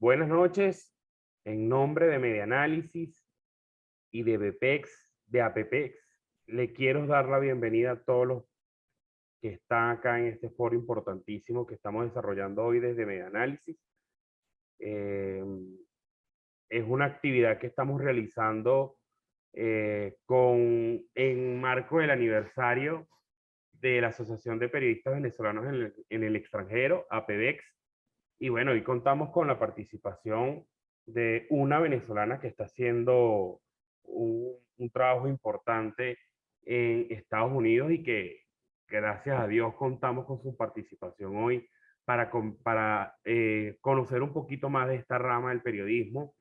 Buenas noches. En nombre de Medianálisis y de BPEX, de APPEX, le quiero dar la bienvenida a todos los que están acá en este foro importantísimo que estamos desarrollando hoy desde Medianálisis. Es una actividad que estamos realizando en marco del aniversario de la Asociación de Periodistas Venezolanos en el extranjero, APBEX. Y bueno, hoy contamos con la participación de una venezolana que está haciendo un trabajo importante en Estados Unidos y que gracias a Dios contamos con su participación hoy para conocer un poquito más de esta rama del periodismo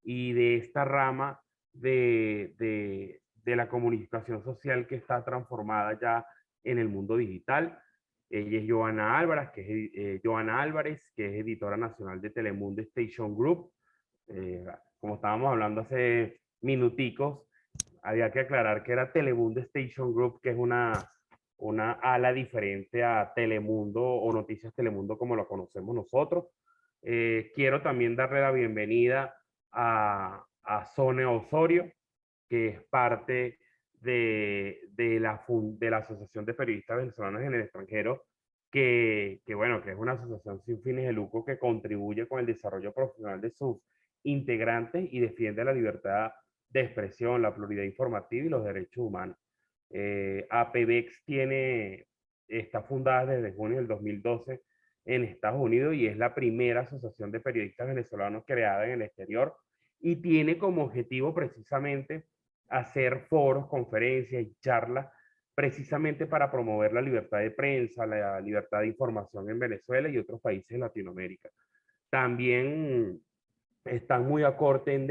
y de esta rama de la comunicación social que está transformada ya en el mundo digital. Ella es Joana Álvarez, Joana Álvarez, que es editora nacional de Telemundo Station Group. Como estábamos hablando hace minuticos, había que aclarar que era Telemundo Station Group, que es una ala diferente a Telemundo o Noticias Telemundo como lo conocemos nosotros. Quiero también darle la bienvenida a Sone Osorio, que es parte de la Asociación de Periodistas Venezolanos en el extranjero, bueno, que es una asociación sin fines de lucro que contribuye con el desarrollo profesional de sus integrantes y defiende la libertad de expresión, la pluralidad informativa y los derechos humanos. APBEX está fundada desde junio del 2012 en Estados Unidos y es la primera asociación de periodistas venezolanos creada en el exterior y tiene como objetivo precisamente hacer foros, conferencias y charlas precisamente para promover la libertad de prensa, la libertad de información en Venezuela y otros países de Latinoamérica. También están muy acorde en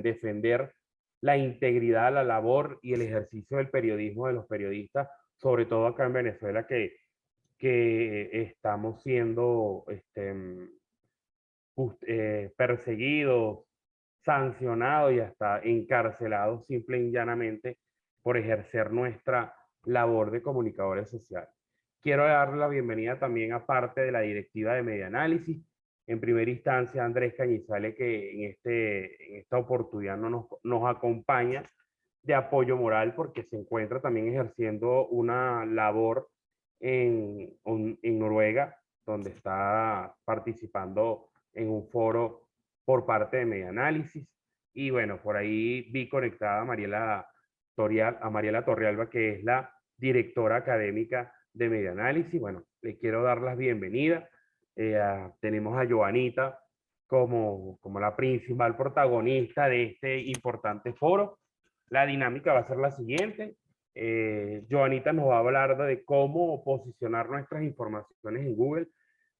defender la integridad, la labor y el ejercicio del periodismo de los periodistas, sobre todo acá en Venezuela, que estamos siendo perseguidos, sancionados y hasta encarcelados simple y llanamente por ejercer nuestra labor de comunicadores sociales. Quiero darle la bienvenida también a parte de la directiva de Medianálisis. En primera instancia, Andrés Cañizales, que en esta oportunidad nos acompaña de apoyo moral porque se encuentra también ejerciendo una labor en Noruega, donde está participando en un foro por parte de Medianálisis. Y bueno, por ahí vi conectada a Mariela Torrealba, que es la directora académica de Medianálisis. Bueno, le quiero dar las bienvenidas. Tenemos a Joanita como la principal protagonista de este importante foro. La dinámica va a ser la siguiente. Joanita nos va a hablar de cómo posicionar nuestras informaciones en Google.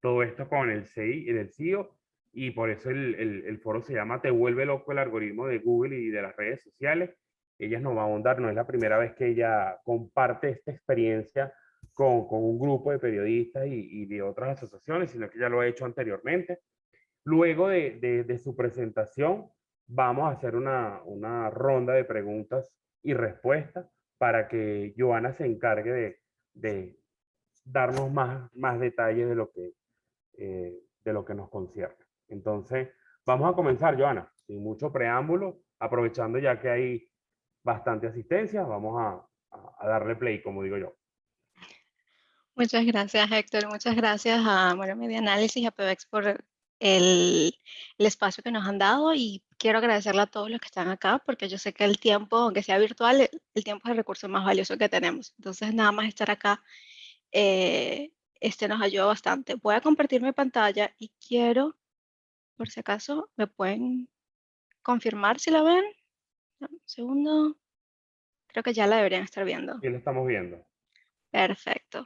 Todo esto con el SEO, y por eso el foro se llama Te vuelve loco el algoritmo de Google y de las redes sociales. Ella nos va a ahondar, no es la primera vez que ella comparte esta experiencia con un grupo de periodistas y de otras asociaciones, sino que ya lo ha hecho anteriormente. Luego de su presentación, vamos a hacer una ronda de preguntas y respuestas para que Joana se encargue de darnos más detalles de lo que nos concierne. Entonces, vamos a comenzar, Joana, sin mucho preámbulo, aprovechando ya que hay bastante asistencia, vamos a darle play, como digo yo. Muchas gracias, Héctor. Muchas gracias a Medianálisis y a PBX por el espacio que nos han dado, y quiero agradecerle a todos los que están acá porque yo sé que el tiempo, aunque sea virtual, el tiempo es el recurso más valioso que tenemos. Entonces, nada más estar acá nos ayuda bastante. Voy a compartir mi pantalla y quiero, por si acaso, me pueden confirmar si la ven. Un segundo. Creo que ya la deberían estar viendo. ¿Qué le estamos viendo? Perfecto.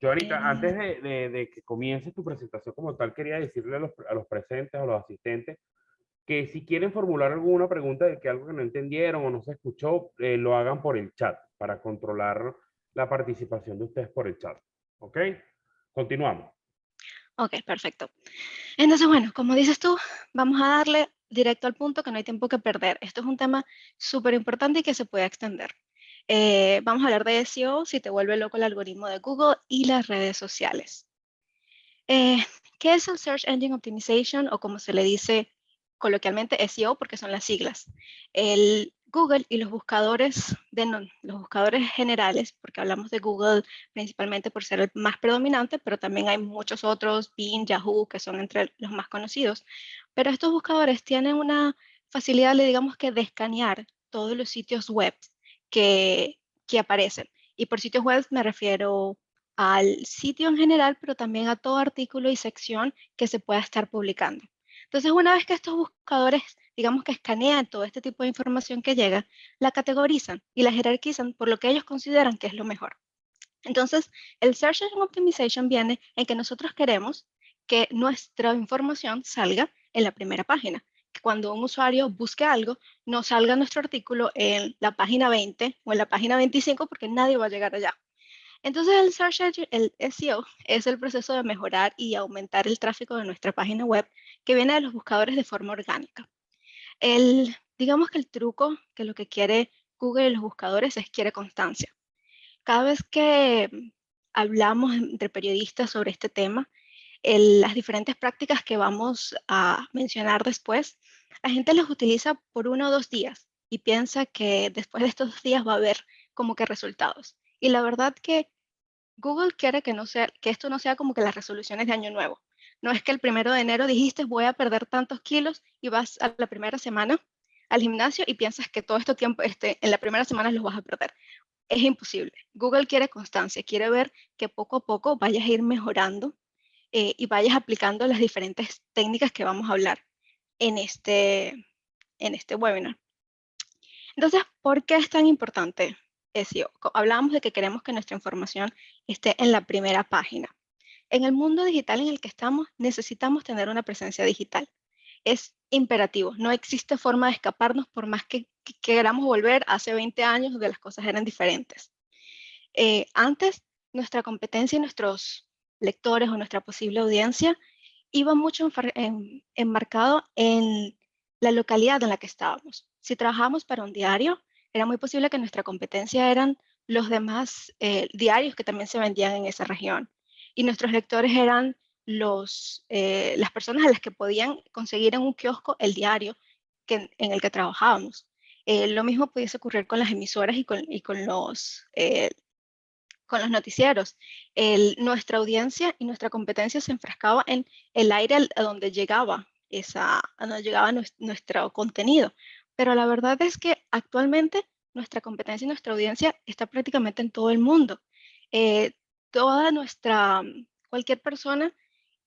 Yo ahorita, antes de que comience tu presentación como tal, quería decirle a los presentes, a los asistentes, que si quieren formular alguna pregunta de que algo que no entendieron o no se escuchó, lo hagan por el chat, para controlar la participación de ustedes por el chat. ¿Ok? Continuamos. Ok, perfecto. Entonces, bueno, como dices tú, vamos a darle directo al punto, que no hay tiempo que perder. Esto es un tema súper importante y que se puede extender. Vamos a hablar de SEO, si te vuelve loco el algoritmo de Google y las redes sociales. ¿Qué es el Search Engine Optimization o como se le dice coloquialmente SEO porque son las siglas? El Google y los buscadores, los buscadores generales, porque hablamos de Google principalmente por ser el más predominante, pero también hay muchos otros, Bing, Yahoo, que son entre los más conocidos. Pero estos buscadores tienen una facilidad, digamos que de escanear todos los sitios web que aparecen. Y por sitios web me refiero al sitio en general, pero también a todo artículo y sección que se pueda estar publicando. Entonces, una vez que estos buscadores, digamos que escanean todo este tipo de información que llega, la categorizan y la jerarquizan por lo que ellos consideran que es lo mejor. Entonces, el Search Engine Optimization viene en que nosotros queremos que nuestra información salga en la primera página. Que cuando un usuario busque algo, no salga nuestro artículo en la página 20 o en la página 25 porque nadie va a llegar allá. Entonces, el Search Engine, el SEO, es el proceso de mejorar y aumentar el tráfico de nuestra página web que viene de los buscadores de forma orgánica. Digamos que el truco, que lo que quiere Google y los buscadores quiere constancia. Cada vez que hablamos entre periodistas sobre este tema, las diferentes prácticas que vamos a mencionar después, la gente las utiliza por 1 o 2 días y piensa que después de estos 2 días va a haber como que resultados. Y la verdad que Google quiere que esto no sea como que las resoluciones de año nuevo. No es que el 1 de enero dijiste voy a perder tantos kilos y vas a la primera semana al gimnasio y piensas que todo este tiempo, en la primera semana los vas a perder. Es imposible. Google quiere constancia, quiere ver que poco a poco vayas a ir mejorando y vayas aplicando las diferentes técnicas que vamos a hablar en este webinar. Entonces, ¿por qué es tan importante SEO? Hablábamos de que queremos que nuestra información esté en la primera página. En el mundo digital en el que estamos, necesitamos tener una presencia digital. Es imperativo, no existe forma de escaparnos por más que queramos volver hace 20 años donde las cosas eran diferentes. Antes, nuestra competencia y nuestros lectores o nuestra posible audiencia iba mucho enmarcado en la localidad en la que estábamos. Si trabajábamos para un diario, era muy posible que nuestra competencia eran los demás diarios que también se vendían en esa región. Y nuestros lectores eran las personas a las que podían conseguir en un kiosco el diario en el que trabajábamos. Lo mismo pudiese ocurrir con las emisoras y con los noticieros. Nuestra audiencia y nuestra competencia se enfrascaba en el aire a donde llegaba, nuestro contenido. Pero la verdad es que actualmente nuestra competencia y nuestra audiencia está prácticamente en todo el mundo. Eh, cualquier persona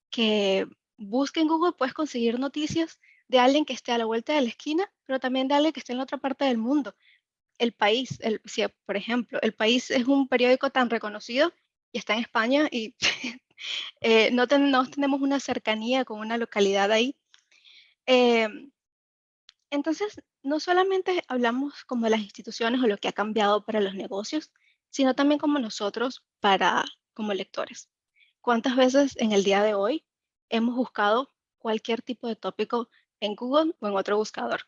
que busque en Google puedes conseguir noticias de alguien que esté a la vuelta de la esquina, pero también de alguien que esté en la otra parte del mundo. El País, si, por ejemplo, El País es un periódico tan reconocido y está en España y no tenemos una cercanía con una localidad ahí. Entonces, no solamente hablamos como de las instituciones o lo que ha cambiado para los negocios, sino también como nosotros como lectores. ¿Cuántas veces en el día de hoy hemos buscado cualquier tipo de tópico en Google o en otro buscador?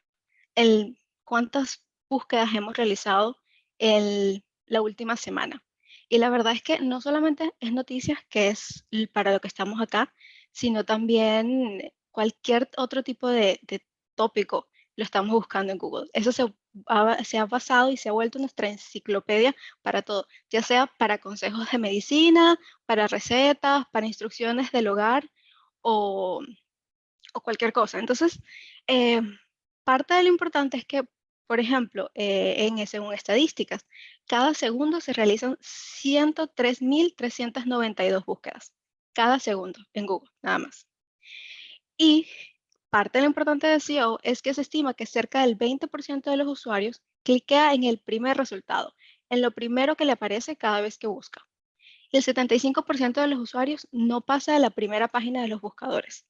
¿Cuántas búsquedas hemos realizado en la última semana? Y la verdad es que no solamente es noticias, que es para lo que estamos acá, sino también cualquier otro tipo de tópico lo estamos buscando en Google. Eso se ha basado y se ha vuelto nuestra enciclopedia para todo, ya sea para consejos de medicina, para recetas, para instrucciones del hogar o cualquier cosa. Entonces, eh, parte de lo importante es que, por ejemplo, según estadísticas, cada segundo se realizan 103.392 búsquedas. Cada segundo en Google, nada más. Y parte de lo importante de SEO es que se estima que cerca del 20% de los usuarios cliquea en el primer resultado, en lo primero que le aparece cada vez que busca. Y el 75% de los usuarios no pasa de la primera página de los buscadores.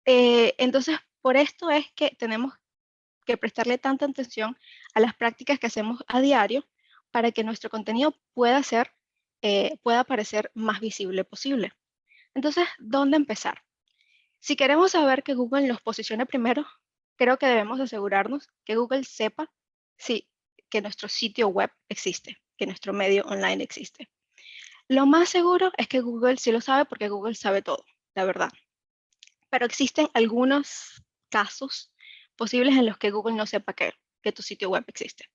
Entonces, por esto es que tenemos que prestarle tanta atención a las prácticas que hacemos a diario para que nuestro contenido pueda parecer más visible posible. Entonces, ¿dónde empezar? Si queremos saber que Google nos posicione primero, creo que debemos asegurarnos que Google sepa que nuestro sitio web existe, que nuestro medio online existe. Lo más seguro es que Google sí lo sabe porque Google sabe todo. la verdad. Pero existen algunos casos posibles en los que Google no sepa que tu sitio web existe.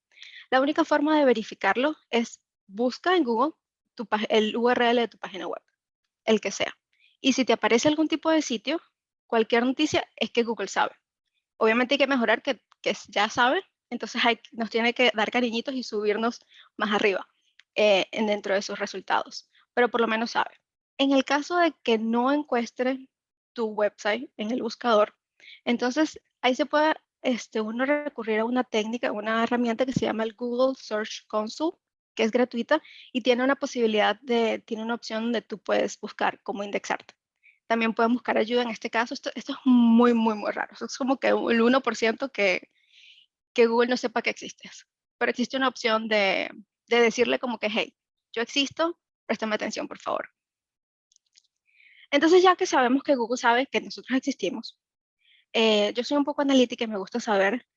La única forma de verificarlo es busca en Google el URL de tu página web, el que sea. Y si te aparece algún tipo de sitio, cualquier noticia es que Google sabe. Obviamente hay que mejorar que ya sabe, entonces nos tiene que dar cariñitos y subirnos más arriba dentro de sus resultados, pero por lo menos sabe. En el caso de que no encuentre tu website en el buscador, entonces ahí se puede uno recurrir a una técnica, una herramienta que se llama el Google Search Console, que es gratuita y tiene una tiene una opción donde tú puedes buscar cómo indexarte. También pueden buscar ayuda en este caso. Esto es muy, muy, muy raro. Esto es como que el 1% que Google no sepa que existes. Pero existe una opción de decirle como que, hey, yo existo, préstame atención, por favor. Entonces, ya que sabemos que Google sabe que nosotros existimos, yo soy un poco analítica y me gusta saber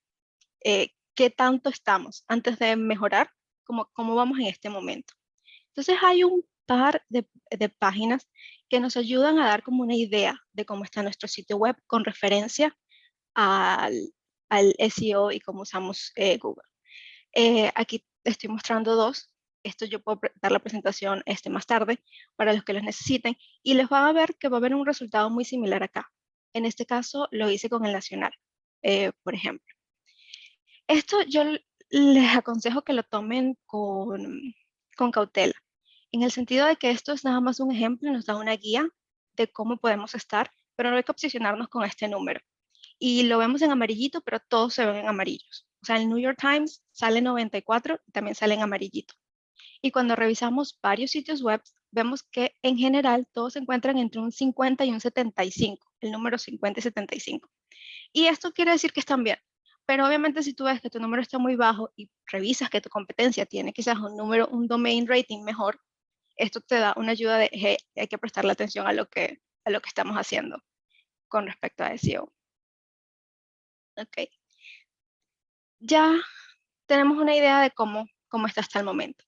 qué tanto estamos antes de mejorar, cómo vamos en este momento. Entonces hay un par de páginas que nos ayudan a dar como una idea de cómo está nuestro sitio web con referencia al SEO y cómo usamos Google. Aquí estoy mostrando dos. Esto yo puedo dar la presentación más tarde para los que los necesiten y les van a ver que va a haber un resultado muy similar acá. En este caso lo hice con el Nacional, por ejemplo. Esto yo les aconsejo que lo tomen con cautela, en el sentido de que esto es nada más un ejemplo, nos da una guía de cómo podemos estar, pero no hay que obsesionarnos con este número. Y lo vemos en amarillito, pero todos se ven en amarillos. O sea, el New York Times sale 94 y también sale en amarillito. Y cuando revisamos varios sitios web, vemos que en general todos se encuentran entre un 50 y un 75, el número 50 y 75. Y esto quiere decir que están bien. Pero obviamente si tú ves que tu número está muy bajo y revisas que tu competencia tiene quizás un domain rating mejor, esto te da una ayuda de, hey, hay que prestarle atención a lo que estamos haciendo con respecto a SEO. Ok. Ya tenemos una idea de cómo está hasta el momento.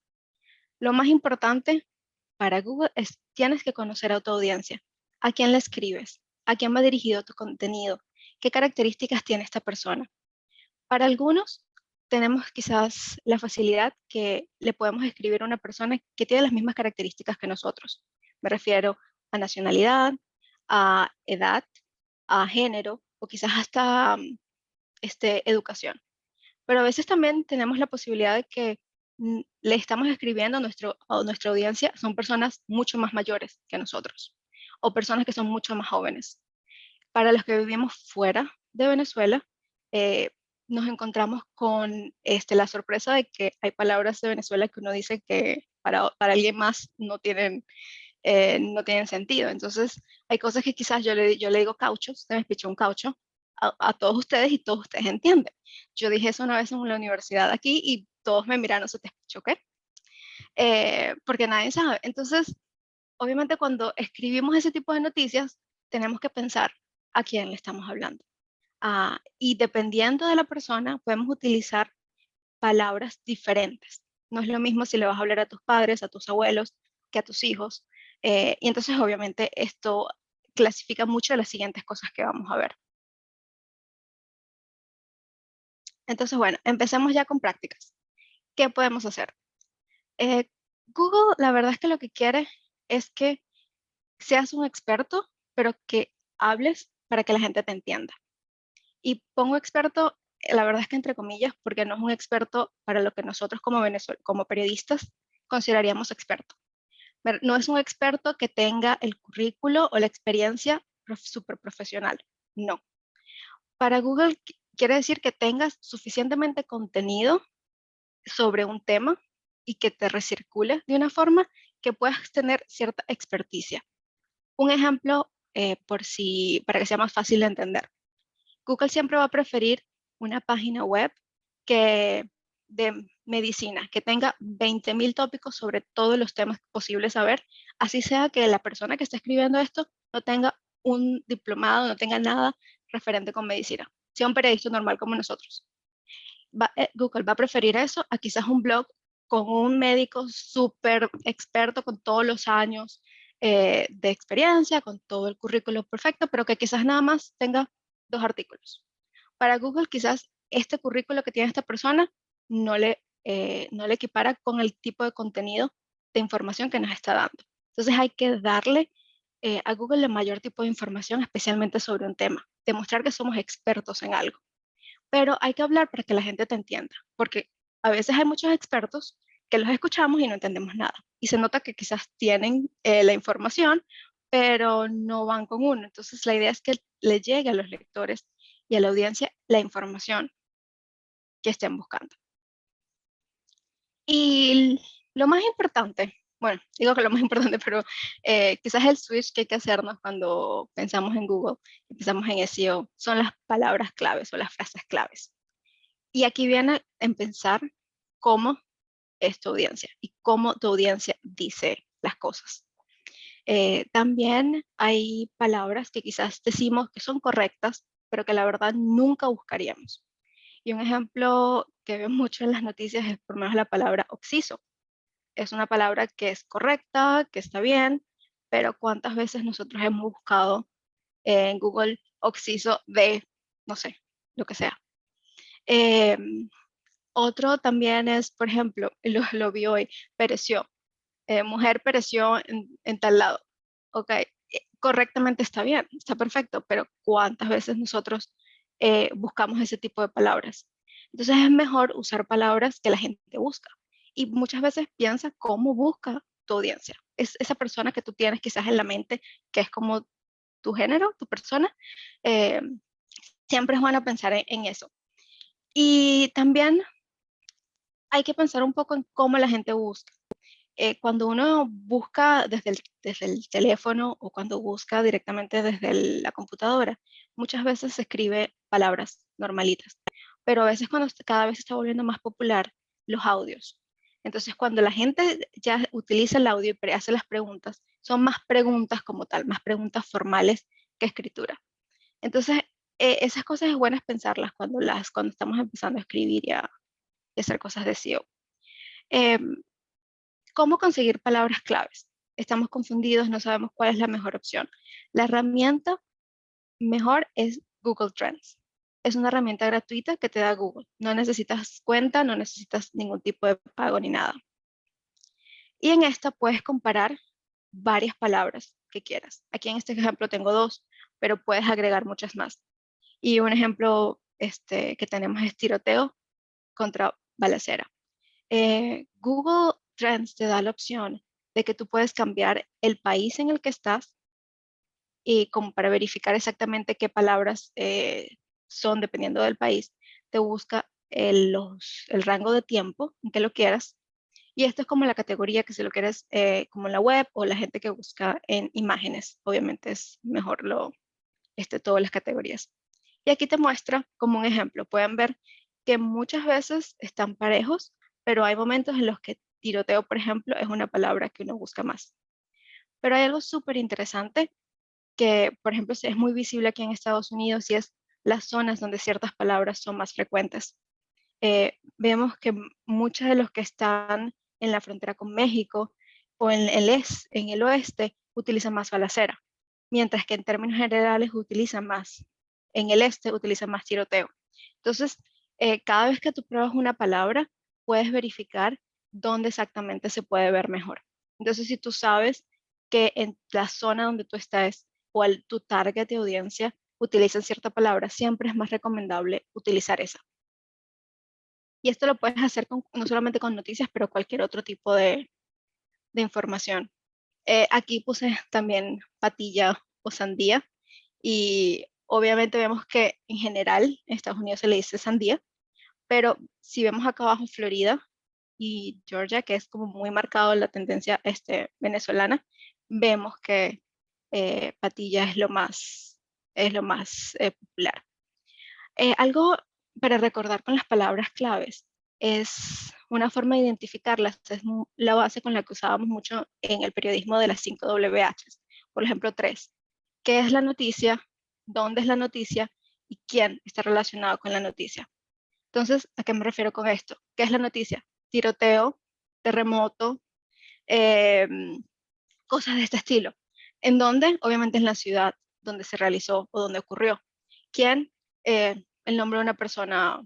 Lo más importante para Google es tienes que conocer a tu audiencia. ¿A quién le escribes? ¿A quién va dirigido tu contenido? ¿Qué características tiene esta persona? Para algunos tenemos quizás la facilidad que le podemos escribir a una persona que tiene las mismas características que nosotros. Me refiero a nacionalidad, a edad, a género o quizás hasta educación. Pero a veces también tenemos la posibilidad de que le estamos escribiendo a nuestra audiencia, son personas mucho más mayores que nosotros o personas que son mucho más jóvenes. Para los que vivimos fuera de Venezuela, eh, nos encontramos con la sorpresa de que hay palabras de Venezuela que uno dice que para alguien más no tienen sentido. Entonces, hay cosas que quizás yo le digo caucho, se me espichó un caucho a todos ustedes y todos ustedes entienden. Yo dije eso una vez en la universidad aquí y todos me miraron, ¿se te espichó qué? Porque nadie sabe. Entonces, obviamente cuando escribimos ese tipo de noticias, tenemos que pensar a quién le estamos hablando. Y dependiendo de la persona, podemos utilizar palabras diferentes. No es lo mismo si le vas a hablar a tus padres, a tus abuelos, que a tus hijos. Y entonces, obviamente, esto clasifica mucho las siguientes cosas que vamos a ver. Entonces, bueno, empecemos ya con prácticas. ¿Qué podemos hacer? Google, la verdad es que lo que quiere es que seas un experto, pero que hables para que la gente te entienda. Y pongo experto, la verdad es que entre comillas, porque no es un experto para lo que nosotros como periodistas consideraríamos experto. No es un experto que tenga el currículo o la experiencia súper profesional. No. Para Google quiere decir que tengas suficientemente contenido sobre un tema y que te recircule de una forma que puedas tener cierta experticia. Un ejemplo, para que sea más fácil de entender. Google siempre va a preferir una página web de medicina, que tenga 20.000 tópicos sobre todos los temas posibles saber, así sea que la persona que está escribiendo esto no tenga un diplomado, no tenga nada referente con medicina, sea un periodista normal como nosotros. Google va a preferir eso a quizás un blog con un médico súper experto con todos los años de experiencia, con todo el currículo perfecto, pero que quizás nada más tenga 2 artículos. Para Google quizás este currículo que tiene esta persona no le equipara con el tipo de contenido de información que nos está dando. Entonces hay que darle a Google el mayor tipo de información, especialmente sobre un tema, demostrar que somos expertos en algo. Pero hay que hablar para que la gente te entienda, porque a veces hay muchos expertos que los escuchamos y no entendemos nada. Y se nota que quizás tienen la información, pero no van con uno. Entonces la idea es que le llegue a los lectores y a la audiencia la información que estén buscando. Y lo más importante, bueno, digo que lo más importante, pero quizás el switch que hay que hacernos cuando pensamos en Google y pensamos en SEO son las palabras claves o las frases claves. Y aquí viene en pensar cómo es tu audiencia y cómo tu audiencia dice las cosas. También hay palabras que quizás decimos que son correctas, pero que la verdad nunca buscaríamos. Y un ejemplo que veo mucho en las noticias es por lo menos la palabra oxiso. Es una palabra que es correcta, que está bien, pero ¿cuántas veces nosotros hemos buscado en Google oxiso de, no sé, lo que sea? Otro también es, por ejemplo, lo vi hoy, pereció. Mujer pereció en tal lado. Ok, correctamente está bien, está perfecto, pero ¿cuántas veces nosotros buscamos ese tipo de palabras? Entonces es mejor usar palabras que la gente busca. Y muchas veces piensa cómo busca tu audiencia. Es esa persona que tú tienes quizás en la mente, que es como tu género, tu persona. eh, Siempre es bueno pensar en eso. Y también hay que pensar un poco en cómo la gente busca. Cuando uno busca desde el teléfono o cuando busca directamente desde la computadora, muchas veces se escribe palabras normalitas, pero a veces cuando cada vez se está volviendo más popular los audios. Entonces, cuando la gente ya utiliza el audio y hace las preguntas, son más preguntas como tal, más preguntas formales que escritura. Entonces, esas cosas es buenas pensarlas cuando estamos empezando a escribir y a hacer cosas de SEO. ¿Cómo conseguir palabras claves? Estamos confundidos, no sabemos cuál es la mejor opción. La herramienta mejor es Google Trends. Es una herramienta gratuita que te da Google. No necesitas cuenta, no necesitas ningún tipo de pago ni nada. Y en esta puedes comparar varias palabras que quieras. Aquí en este ejemplo tengo 2, pero puedes agregar muchas más. Y un ejemplo que tenemos es tiroteo contra balacera. Google Trends te da la opción de que tú puedes cambiar el país en el que estás y como para verificar exactamente qué palabras son dependiendo del país, te busca el rango de tiempo en que lo quieras. Y esto es como la categoría que si lo quieres como en la web o la gente que busca en imágenes. Obviamente es mejor todas las categorías. Y aquí te muestra como un ejemplo. Pueden ver que muchas veces están parejos, pero hay momentos en los que tiroteo, por ejemplo, es una palabra que uno busca más. Pero hay algo súper interesante que, por ejemplo, es muy visible aquí en Estados Unidos y es las zonas donde ciertas palabras son más frecuentes. Vemos que muchos de los que están en la frontera con México o en el oeste utilizan más balacera, mientras que en términos generales utilizan más, en el este utilizan más tiroteo. Entonces, cada vez que tú pruebas una palabra, puedes verificar dónde exactamente se puede ver mejor. Entonces, si tú sabes que en la zona donde tú estás o tu target de audiencia utilizan cierta palabra, siempre es más recomendable utilizar esa. Y esto lo puedes hacer no solamente con noticias, pero cualquier otro tipo de información. Aquí puse también patilla o sandía y obviamente vemos que en general en Estados Unidos se le dice sandía, pero si vemos acá abajo Florida y Georgia, que es como muy marcado la tendencia venezolana, vemos que patilla es lo más popular. Algo para recordar con las palabras claves es una forma de identificarlas, es la base con la que usábamos mucho en el periodismo de las 5 WH. Por ejemplo, 3. ¿Qué es la noticia? ¿Dónde es la noticia? ¿Y quién está relacionado con la noticia? Entonces, ¿a qué me refiero con esto? ¿Qué es la noticia? Tiroteo, terremoto, cosas de este estilo. ¿En dónde? Obviamente en la ciudad donde se realizó o donde ocurrió. ¿Quién? El nombre de una persona,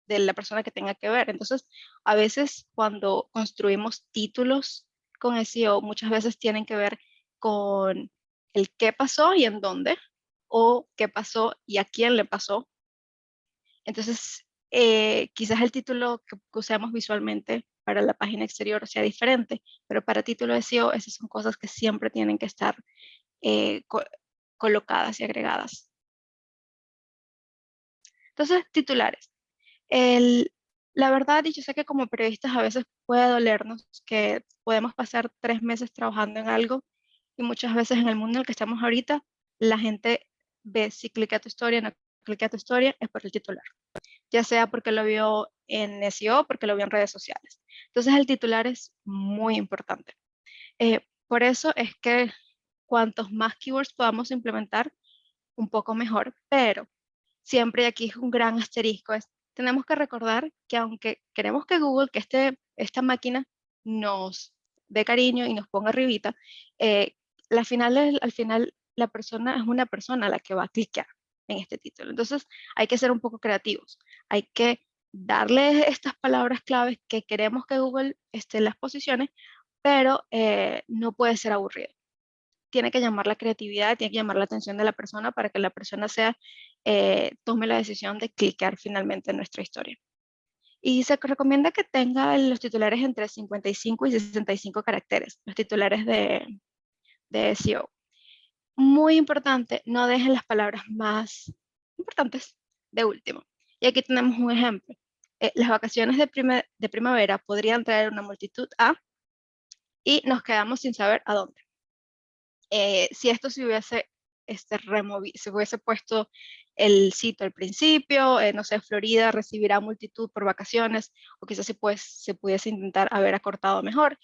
de la persona que tenga que ver. Entonces, a veces cuando construimos títulos con SEO, muchas veces tienen que ver con el qué pasó y en dónde, o qué pasó y a quién le pasó. Entonces, quizás el título que usemos visualmente para la página exterior sea diferente, pero para título de SEO, esas son cosas que siempre tienen que estar colocadas y agregadas. Entonces, titulares. La verdad, y yo sé que como periodistas a veces puede dolernos que podemos pasar 3 meses trabajando en algo y muchas veces en el mundo en el que estamos ahorita, la gente ve si clica tu historia, no clica tu historia, es por el titular. Ya sea porque lo vio en SEO o porque lo vio en redes sociales. Entonces el titular es muy importante. Por eso es que cuantos más keywords podamos implementar, un poco mejor, pero siempre, y aquí es un gran asterisco, tenemos que recordar que aunque queremos que Google, que esta máquina nos dé cariño y nos ponga arribita, al final la persona es una persona la que va a clicar en este título. Entonces hay que ser un poco creativos, hay que darle estas palabras claves que queremos que Google esté en las posiciones, pero no puede ser aburrido. Tiene que llamar la creatividad, tiene que llamar la atención de la persona para que la persona tome la decisión de clicar finalmente en nuestra historia. Y se recomienda que tenga los titulares entre 55 y 65 caracteres, los titulares de SEO. Muy importante, no dejen las palabras más importantes de último. Y aquí tenemos un ejemplo. Las vacaciones de primavera podrían traer una multitud a, y nos quedamos sin saber a dónde. Si esto se hubiese se hubiese puesto el sitio al principio, no sé, Florida recibirá multitud por vacaciones, o quizás se pudiese intentar haber acortado mejor,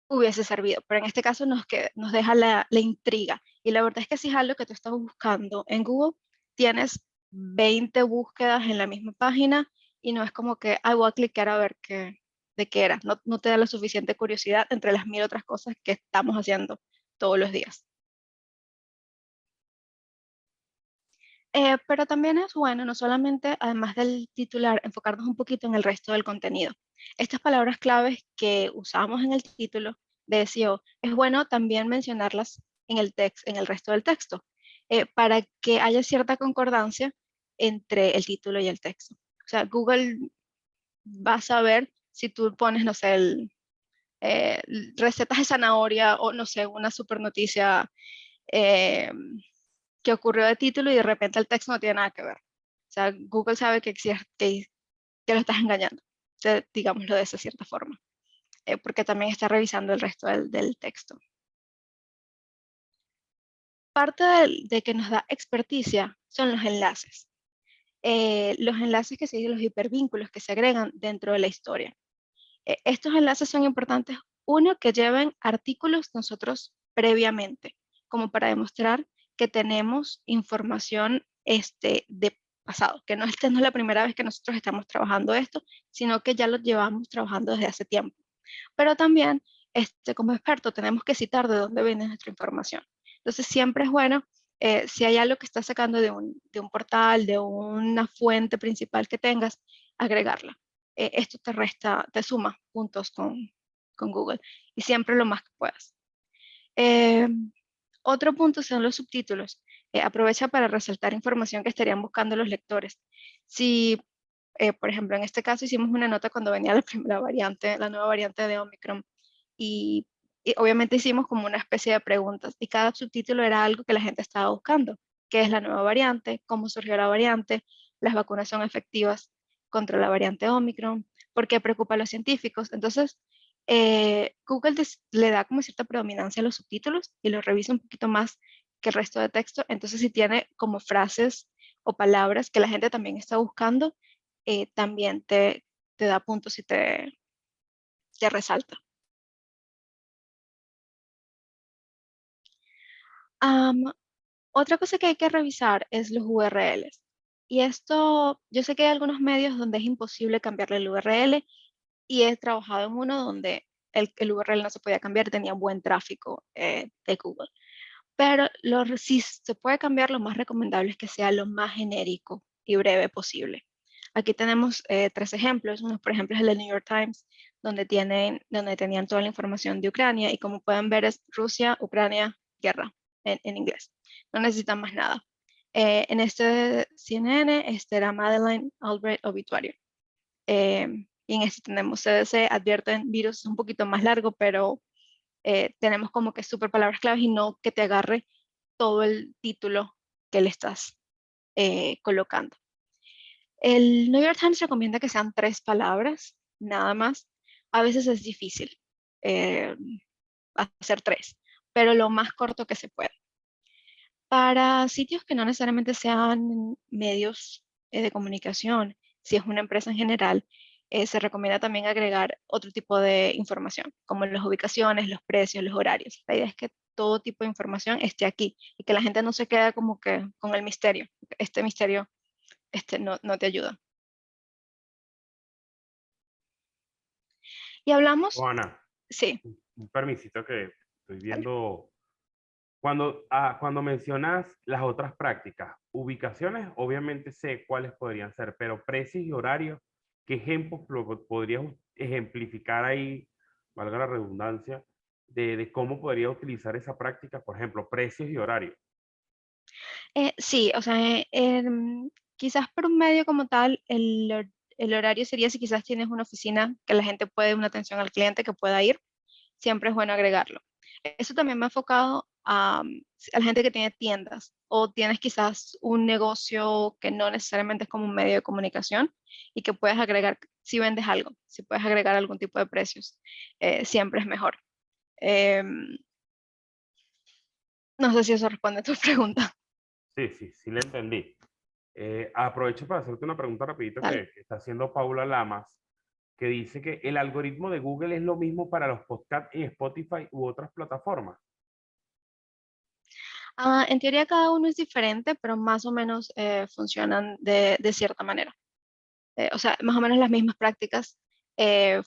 hubiese servido. Pero en este caso nos deja la intriga. Y la verdad es que si es algo que tú estás buscando en Google, tienes 20 búsquedas en la misma página y no es como que, voy a clicar a ver de qué era. No te da la suficiente curiosidad entre las 1000 otras cosas que estamos haciendo todos los días. Pero también es bueno, no solamente, además del titular, enfocarnos un poquito en el resto del contenido. Estas palabras claves que usamos en el título de SEO, es bueno también mencionarlas en el resto del texto, para que haya cierta concordancia entre el título y el texto. O sea, Google va a saber si tú pones, no sé, eh, recetas de zanahoria o, no sé, una super noticia eh, que ocurrió de título y de repente el texto no tiene nada que ver. O sea, Google sabe que lo estás engañando, digámoslo de esa cierta forma, porque también está revisando el resto del texto. Parte de que nos da experticia son los enlaces. Los enlaces que se dicen los hipervínculos que se agregan dentro de la historia. Estos enlaces son importantes, uno, que lleven artículos nosotros previamente, como para demostrar que tenemos información de pasado, que esta no es la primera vez que nosotros estamos trabajando esto, sino que ya lo llevamos trabajando desde hace tiempo. Pero también, como experto, tenemos que citar de dónde viene nuestra información. Entonces, siempre es bueno, si hay algo que estás sacando de un portal, de una fuente principal que tengas, agregarla. Esto te suma puntos con Google y siempre lo más que puedas. Otro punto son los subtítulos. Aprovecha para resaltar información que estarían buscando los lectores. Si, por ejemplo, en este caso hicimos una nota cuando venía la primera variante, la nueva variante de Omicron, y, y obviamente hicimos como una especie de preguntas y cada subtítulo era algo que la gente estaba buscando. ¿Qué es la nueva variante? ¿Cómo surgió la variante? ¿Las vacunas son efectivas contra la variante Omicron? ¿Por qué preocupa a los científicos? Entonces, Google le da como cierta predominancia a los subtítulos y los revisa un poquito más que el resto de texto. Entonces, si tiene como frases o palabras que la gente también está buscando, también te da puntos y te resalta. Otra cosa que hay que revisar es los URLs. Y esto, yo sé que hay algunos medios donde es imposible cambiarle el URL y he trabajado en uno donde el URL no se podía cambiar, tenía buen tráfico de Google. Pero si se puede cambiar, lo más recomendable es que sea lo más genérico y breve posible. Aquí tenemos 3 ejemplos. Uno, por ejemplo, es el de New York Times, donde tenían toda la información de Ucrania. Y como pueden ver, es Rusia, Ucrania, guerra, en inglés. No necesitan más nada. En este CNN, este era Madeleine Albright Obituario. Y en este tenemos CDC, advierten virus, es un poquito más largo, pero tenemos como que super palabras claves y no que te agarre todo el título que le estás colocando. El New York Times recomienda que sean 3 palabras, nada más. A veces es difícil eh, hacer 3, pero lo más corto que se pueda. Para sitios que no necesariamente sean medios de comunicación, si es una empresa en general, se recomienda también agregar otro tipo de información, como las ubicaciones, los precios, los horarios. La idea es que todo tipo de información esté aquí y que la gente no se quede como que con el misterio. Este misterio no te ayuda. Y hablamos, Juana, sí, un permisito que estoy dale. viendo. Cuando mencionas las otras prácticas, ubicaciones, obviamente sé cuáles podrían ser, pero precios y horarios, ¿qué ejemplos podrías ejemplificar ahí, valga la redundancia, de cómo podría utilizar esa práctica? Por ejemplo, precios y horarios. Sí, o sea, quizás por un medio como tal, el horario sería si quizás tienes una oficina que la gente puede, una atención al cliente que pueda ir, siempre es bueno agregarlo. Eso también me ha enfocado a la gente que tiene tiendas o tienes quizás un negocio que no necesariamente es como un medio de comunicación y que puedes agregar, si vendes algo, si puedes agregar algún tipo de precios, siempre es mejor. Em, no sé si eso responde a tu pregunta. Sí, sí, sí le entendí. Aprovecho para hacerte una pregunta rapidito Dale. que está haciendo Paula Lamas, que dice que el algoritmo de Google es lo mismo para los podcasts en Spotify u otras plataformas. En teoría cada uno es diferente, pero más o menos funcionan de cierta manera. O sea, más o menos las mismas prácticas eh,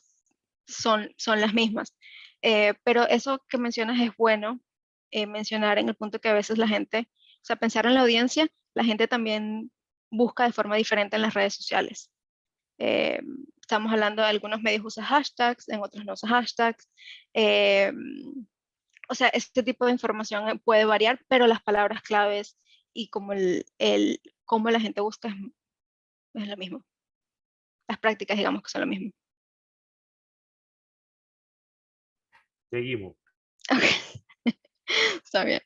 son las mismas. Pero eso que mencionas es bueno mencionar en el punto que a veces la gente, o sea, pensar en la audiencia, la gente también busca de forma diferente en las redes sociales. Eh, Estamos hablando de algunos medios usan hashtags, en otros no usan hashtags. Eh, o sea, este tipo de información puede variar, pero las palabras claves y como cómo la gente busca es lo mismo. Las prácticas, digamos que son lo mismo. Seguimos. Ok, está bien.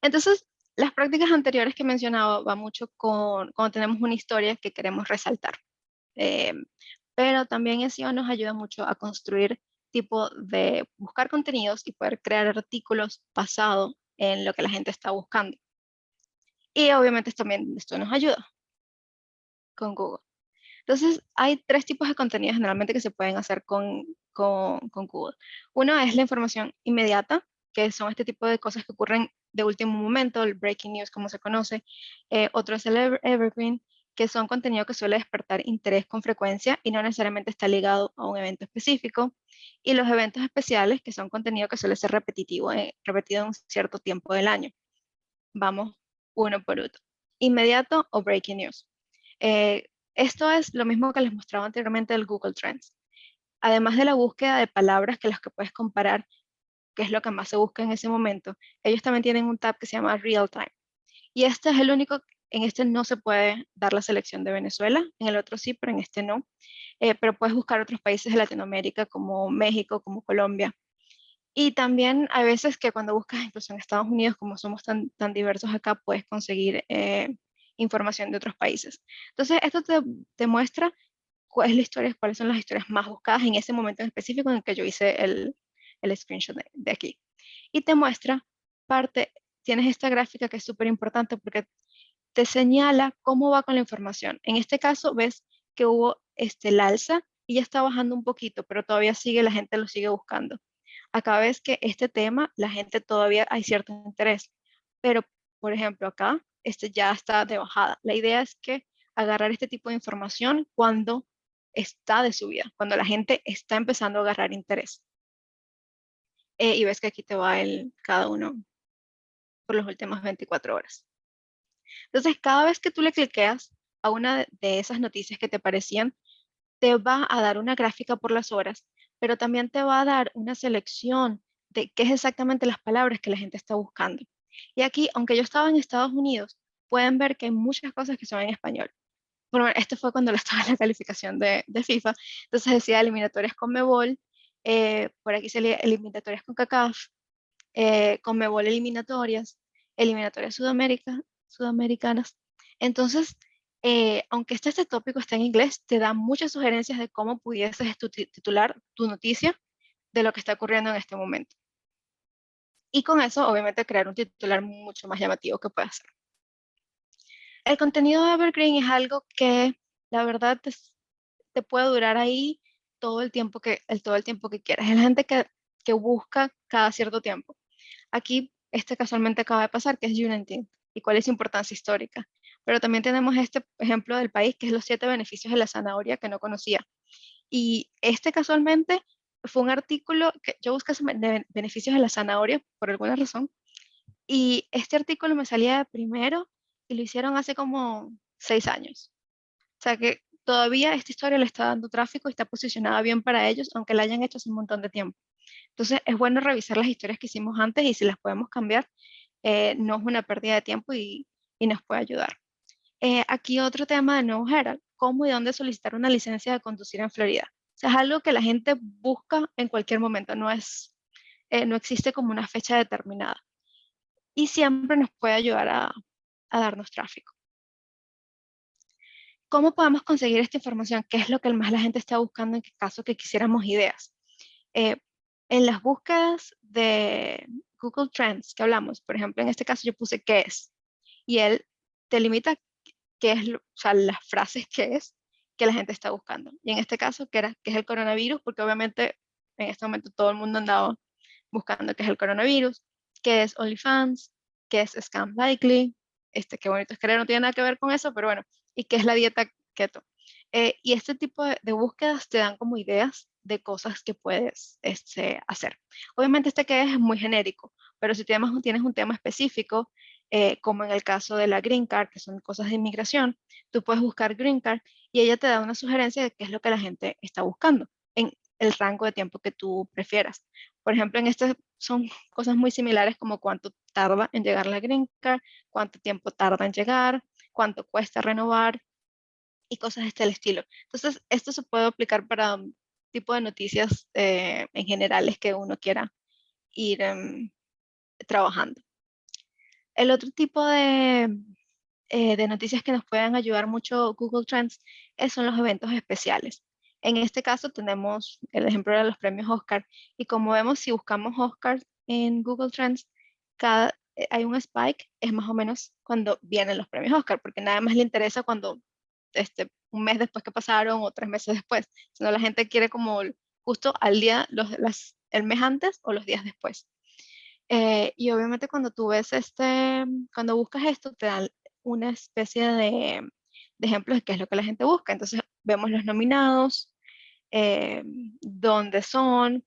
Entonces, las prácticas anteriores que he mencionado va mucho con cuando tenemos una historia que queremos resaltar. Eh, pero también SEO nos ayuda mucho a construir tipo de buscar contenidos y poder crear artículos basados en lo que la gente está buscando. Y obviamente también esto nos ayuda con Google. Entonces, hay 3 tipos de contenidos generalmente que se pueden hacer con Google. Uno es la información inmediata, que son este tipo de cosas que ocurren de último momento, el breaking news como se conoce. Otro es el evergreen, que son contenido que suele despertar interés con frecuencia y no necesariamente está ligado a un evento específico. Y los eventos especiales, que son contenido que suele ser repetitivo, repetido en un cierto tiempo del año. Vamos uno por uno. Inmediato o breaking news. Esto es lo mismo que les mostraba anteriormente del Google Trends. Además de la búsqueda de palabras que las que puedes comparar, que es lo que más se busca en ese momento, ellos también tienen un tab que se llama Real Time. Y este es el único, en este no se puede dar la selección de Venezuela, en el otro sí, pero en este no. Pero puedes buscar otros países de Latinoamérica como México, como Colombia. Y también hay veces que cuando buscas incluso en Estados Unidos, como somos tan diversos acá, puedes conseguir información de otros países. Entonces, esto te muestra cuál es la historia, cuáles son las historias más buscadas en ese momento en específico en el que yo hice el screenshot de aquí. Y te muestra parte, tienes esta gráfica que es súper importante porque te señala cómo va con la información. En este caso, ves que hubo el alza y ya está bajando un poquito, pero todavía sigue, la gente lo sigue buscando. Acá ves que este tema, la gente todavía hay cierto interés, pero por ejemplo acá, este ya está de bajada. La idea es que agarrar este tipo de información cuando está de subida, cuando la gente está empezando a agarrar interés. y ves que aquí te va cada uno por las últimas 24 horas. Entonces, cada vez que tú le cliqueas a una de esas noticias que te parecían, te va a dar una gráfica por las horas, pero también te va a dar una selección de qué es exactamente las palabras que la gente está buscando. Y aquí, aunque yo estaba en Estados Unidos, pueden ver que hay muchas cosas que son en español. Bueno, esto fue cuando estaba en la calificación de FIFA, entonces decía eliminatorias con Conmebol, por aquí salía eliminatorias con CACAF, Conmebol eliminatorias, eliminatorias sudamericanas. Entonces, aunque este tópico está en inglés, te da muchas sugerencias de cómo pudieses titular tu noticia de lo que está ocurriendo en este momento. Y con eso, obviamente, crear un titular mucho más llamativo que pueda ser. El contenido de Evergreen es algo que, la verdad, te puede durar ahí todo el tiempo que quieras. Es la gente que busca cada cierto tiempo. Aquí, este casualmente acaba de pasar, que es Juneteenth, y cuál es su importancia histórica. Pero también tenemos este ejemplo del país, que es los 7 beneficios de la zanahoria que no conocía. Y este casualmente fue un artículo que yo busqué beneficios de la zanahoria por alguna razón, y este artículo me salía de primero y lo hicieron hace como 6 años. O sea que todavía esta historia le está dando tráfico y está posicionada bien para ellos, aunque la hayan hecho hace un montón de tiempo. Entonces es bueno revisar las historias que hicimos antes y si las podemos cambiar, no es una pérdida de tiempo y nos puede ayudar. Aquí otro tema de nuevo Herald, cómo y dónde solicitar una licencia de conducir en Florida. O sea, es algo que la gente busca en cualquier momento, no existe como una fecha determinada y siempre nos puede ayudar a darnos tráfico. ¿Cómo podemos conseguir esta información? ¿Qué es lo que más la gente está buscando en caso que quisiéramos ideas? Eh, en las búsquedas de Google Trends que hablamos, por ejemplo, en este caso yo puse qué es, y él te limita qué es, o sea, las frases que es que la gente está buscando. Y en este caso, qué es el coronavirus, porque obviamente en este momento todo el mundo andaba buscando qué es el coronavirus, qué es OnlyFans, qué es Scam Likely, qué bonito es creer, no tiene nada que ver con eso, pero bueno, y qué es la dieta keto. Y este tipo de búsquedas te dan como ideas de cosas que puedes hacer. Obviamente este que es muy genérico, pero si tienes un tema específico, como en el caso de la Green Card, que son cosas de inmigración, tú puedes buscar Green Card y ella te da una sugerencia de qué es lo que la gente está buscando en el rango de tiempo que tú prefieras. Por ejemplo, en este son cosas muy similares como cuánto tarda en llegar la Green Card, cuánto tiempo tarda en llegar, cuánto cuesta renovar y cosas de este estilo. Entonces, esto se puede aplicar para un tipo de noticias en generales que uno quiera ir trabajando. El otro tipo de noticias que nos pueden ayudar mucho Google Trends son los eventos especiales. En este caso tenemos el ejemplo de los premios Oscar y como vemos si buscamos Oscar en Google Trends, hay un spike, es más o menos cuando vienen los premios Oscar, porque nada más le interesa cuando un mes después que pasaron o 3 meses después, sino la gente quiere como justo al día, el mes antes o los días después. Y obviamente cuando tú ves cuando buscas esto, te dan una especie de ejemplos de qué es lo que la gente busca. Entonces vemos los nominados, eh, dónde son.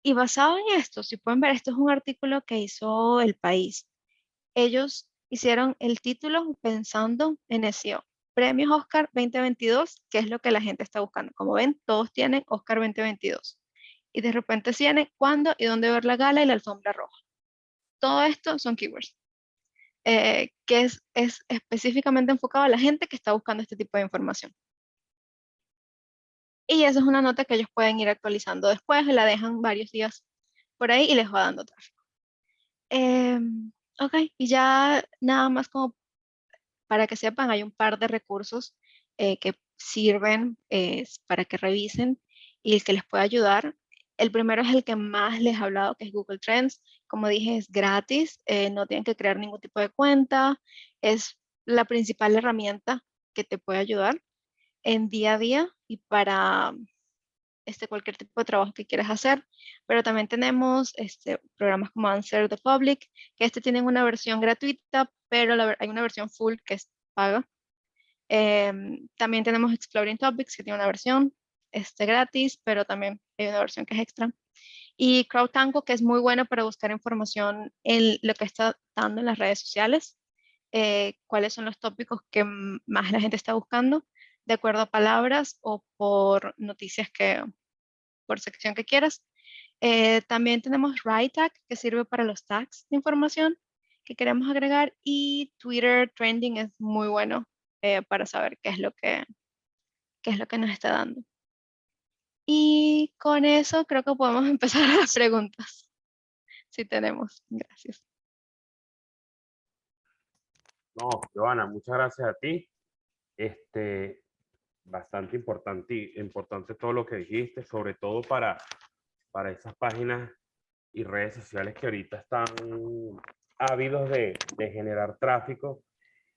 Y basado en esto, si pueden ver, esto es un artículo que hizo El País. Ellos hicieron el título pensando en SEO. Premios Oscar 2022, que es lo que la gente está buscando. Como ven, todos tienen Oscar 2022. Y de repente tiene cuándo y dónde ver la gala y la alfombra roja. Todo esto son keywords, que es específicamente enfocado a la gente que está buscando este tipo de información. Y esa es una nota que ellos pueden ir actualizando después, la dejan varios días por ahí y les va dando tráfico. Ok, y ya nada más como para que sepan, hay un par de recursos que sirven para que revisen y el que les puede ayudar. El primero es el que más les he hablado, que es Google Trends. Como dije, es gratis, no tienen que crear ningún tipo de cuenta. Es la principal herramienta que te puede ayudar en día a día y para cualquier tipo de trabajo que quieras hacer. Pero también tenemos programas como Answer the Public, que tienen una versión gratuita, pero hay una versión full que es paga. También tenemos Exploring Topics, que tiene una versión gratis, pero también hay una versión que es extra. Y CrowdTango, que es muy bueno para buscar información en lo que está dando en las redes sociales, cuáles son los tópicos que más la gente está buscando, de acuerdo a palabras o por noticias por sección que quieras. También tenemos WriteTag, que sirve para los tags de información que queremos agregar, y Twitter Trending es muy bueno para saber qué es lo que nos está dando. Y con eso creo que podemos empezar a las preguntas, si tenemos. Gracias. No, Joana, muchas gracias a ti. Bastante importante todo lo que dijiste, sobre todo para esas páginas y redes sociales que ahorita están ávidos de generar tráfico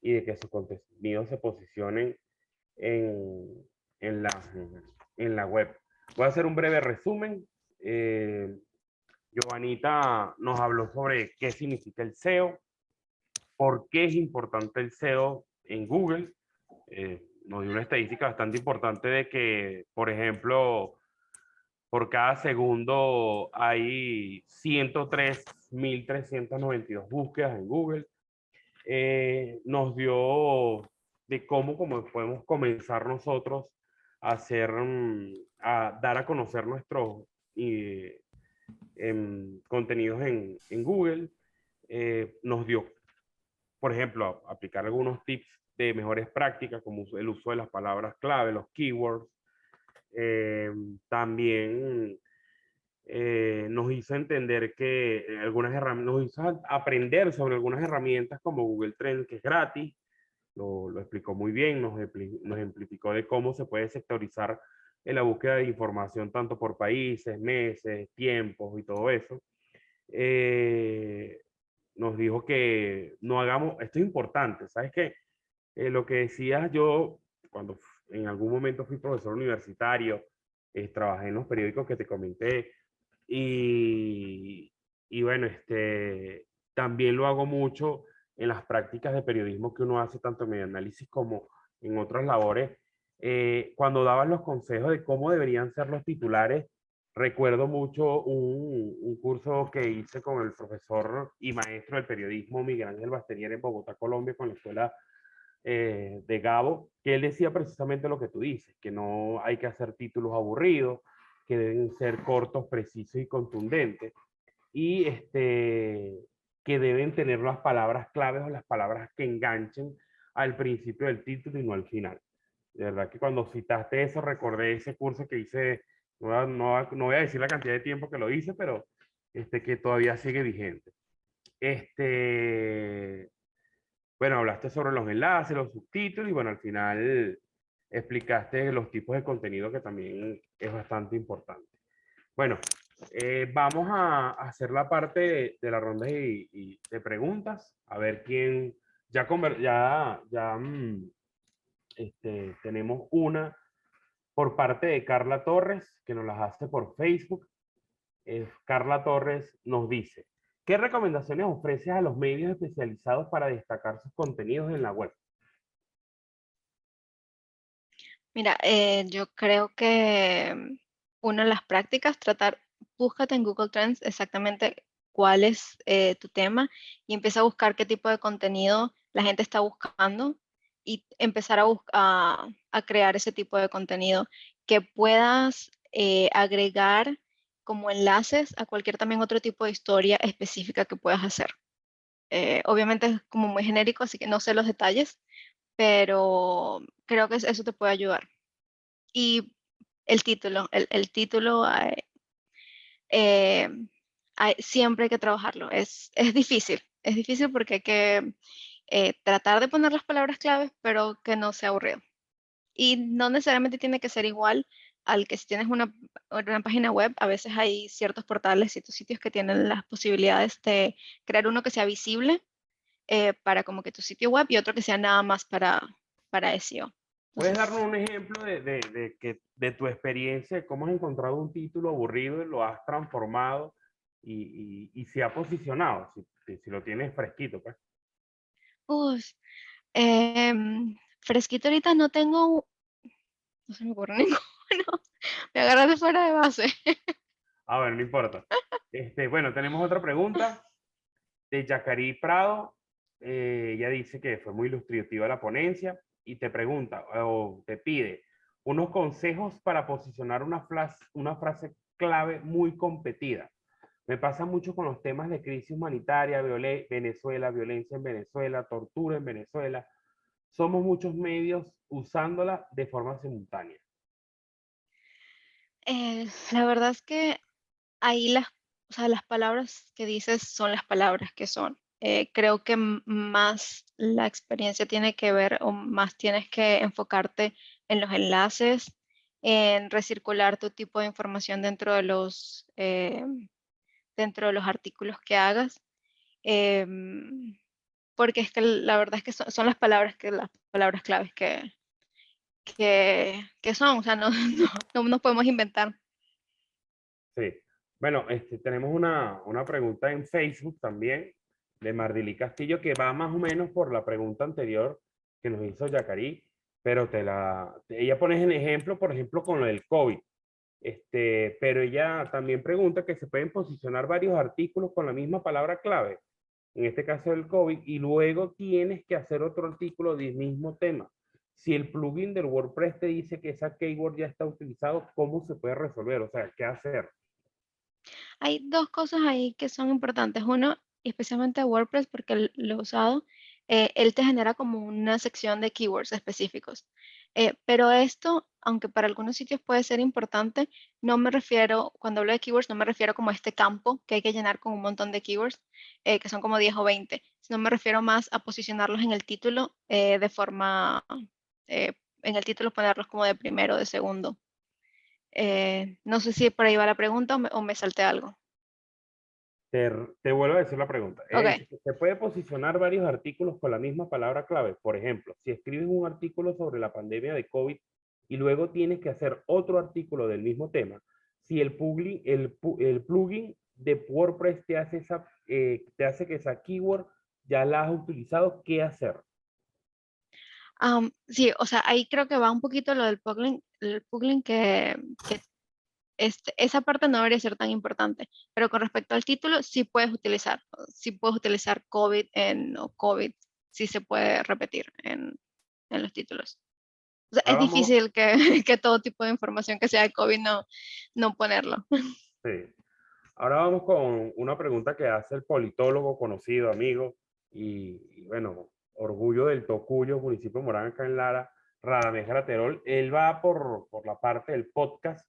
y de que sus contenidos se posicionen en, en, la, en la web. Voy a hacer un breve resumen. Giovanita nos habló sobre qué significa el SEO, por qué es importante el SEO en Google. Nos dio una estadística bastante importante de que, por ejemplo, por cada segundo hay 103.392 búsquedas en Google. Nos dio de cómo podemos comenzar nosotros a hacer, a dar a conocer nuestros contenidos en Google. Nos dio, por ejemplo, aplicar algunos tips de mejores prácticas, como el uso de las palabras clave, los keywords. También nos hizo entender que algunas herramientas, nos hizo aprender sobre algunas herramientas como Google Trends, que es gratis. Lo explicó muy bien, nos ejemplificó de cómo se puede sectorizar en la búsqueda de información tanto por países, meses, tiempos y todo eso. Nos dijo que no hagamos, esto es importante, ¿sabes qué? Lo que decías yo, cuando en algún momento fui profesor universitario, trabajé en los periódicos que te comenté, y, y bueno, también lo hago mucho en las prácticas de periodismo que uno hace tanto en Medianálisis como en otras labores. Cuando daban los consejos de cómo deberían ser los titulares, recuerdo mucho un curso que hice con el profesor y maestro del periodismo Miguel Ángel Basterier en Bogotá, Colombia, con la escuela de Gabo, que él decía precisamente lo que tú dices, que no hay que hacer títulos aburridos, que deben ser cortos, precisos y contundentes, y que deben tener las palabras claves o las palabras que enganchen al principio del título y no al final. De verdad que cuando citaste eso, recordé ese curso que hice, no voy a decir la cantidad de tiempo que lo hice, pero que todavía sigue vigente. Bueno, hablaste sobre los enlaces, los subtítulos y bueno, al final explicaste los tipos de contenido que también es bastante importante. Bueno, vamos a hacer la parte de la ronda de preguntas, a ver quién, tenemos una por parte de Carla Torres, que nos las hace por Facebook. Carla Torres nos dice, ¿qué recomendaciones ofreces a los medios especializados para destacar sus contenidos en la web? Mira, yo creo que una de las prácticas, búscate en Google Trends exactamente cuál es tu tema y empieza a buscar qué tipo de contenido la gente está buscando y empezar a crear ese tipo de contenido que puedas agregar como enlaces a cualquier también otro tipo de historia específica que puedas hacer. Obviamente es como muy genérico, así que no sé los detalles, pero creo que eso te puede ayudar. Y el título eh, siempre hay que trabajarlo. Es difícil porque hay que tratar de poner las palabras claves, pero que no sea aburrido. Y no necesariamente tiene que ser igual al que si tienes una página web, a veces hay ciertos portales, ciertos sitios que tienen las posibilidades de crear uno que sea visible para como que tu sitio web y otro que sea nada más para SEO. ¿Puedes Entonces, darnos un ejemplo de tu experiencia, de cómo has encontrado un título aburrido y lo has transformado y se ha posicionado, si lo tienes fresquito, pues? uf, fresquito ahorita no tengo, no se me ocurre ninguno. Me agarras de fuera de base. A ver, no importa. Bueno, tenemos otra pregunta de Yacari Prado. Ella dice que fue muy ilustrativa la ponencia y te pregunta o te pide unos consejos para posicionar una frase clave muy competida. Me pasa mucho con los temas de crisis humanitaria, Venezuela, violencia en Venezuela, tortura en Venezuela. Somos muchos medios usándola de forma simultánea. La verdad es que ahí o sea, las palabras que dices son las palabras que son. Creo que más la experiencia tiene que ver o más tienes que enfocarte en los enlaces, en recircular tu tipo de información dentro de los artículos que hagas. em, Porque es que la verdad es que son las palabras claves que son, o sea, no nos podemos inventar. Sí. Bueno, tenemos una pregunta en Facebook también de Mardili Castillo que va más o menos por la pregunta anterior que nos hizo Yacari, pero ella pone en ejemplo, por ejemplo, con lo del COVID. Pero ella también pregunta que se pueden posicionar varios artículos con la misma palabra clave, en este caso del COVID, y luego tienes que hacer otro artículo del mismo tema. Si el plugin del WordPress te dice que esa keyword ya está utilizado, ¿cómo se puede resolver? O sea, ¿qué hacer? Hay dos cosas ahí que son importantes. Uno, y especialmente WordPress, porque lo he usado, él te genera como una sección de keywords específicos. Pero esto, aunque para algunos sitios puede ser importante, no me refiero, cuando hablo de keywords, no me refiero como a este campo que hay que llenar con un montón de keywords, que son como 10 o 20, sino me refiero más a posicionarlos en el título de forma, en el título ponerlos como de primero o de segundo. No sé si por ahí va la pregunta o me salté algo. Te, te vuelvo a decir la pregunta. Ella Ok. dice que se puede posicionar varios artículos con la misma palabra clave. Por ejemplo, si escribes un artículo sobre la pandemia de COVID y luego tienes que hacer otro artículo del mismo tema, si el plugin de WordPress te hace que esa keyword ya la has utilizado, ¿qué hacer? Sí, o sea, ahí creo que va un poquito lo del plugin que esa parte no debería ser tan importante, pero con respecto al título, sí puedes utilizar COVID o COVID, sí se puede repetir en los títulos. O sea, es Ahora vamos, difícil que, que todo tipo de información que sea de COVID no ponerlo. sí. Ahora vamos con una pregunta que hace el politólogo conocido, amigo, bueno, orgullo del Tocuyo, municipio de Morán, acá en Lara, Radamés Graterol. Él va por la parte del podcast.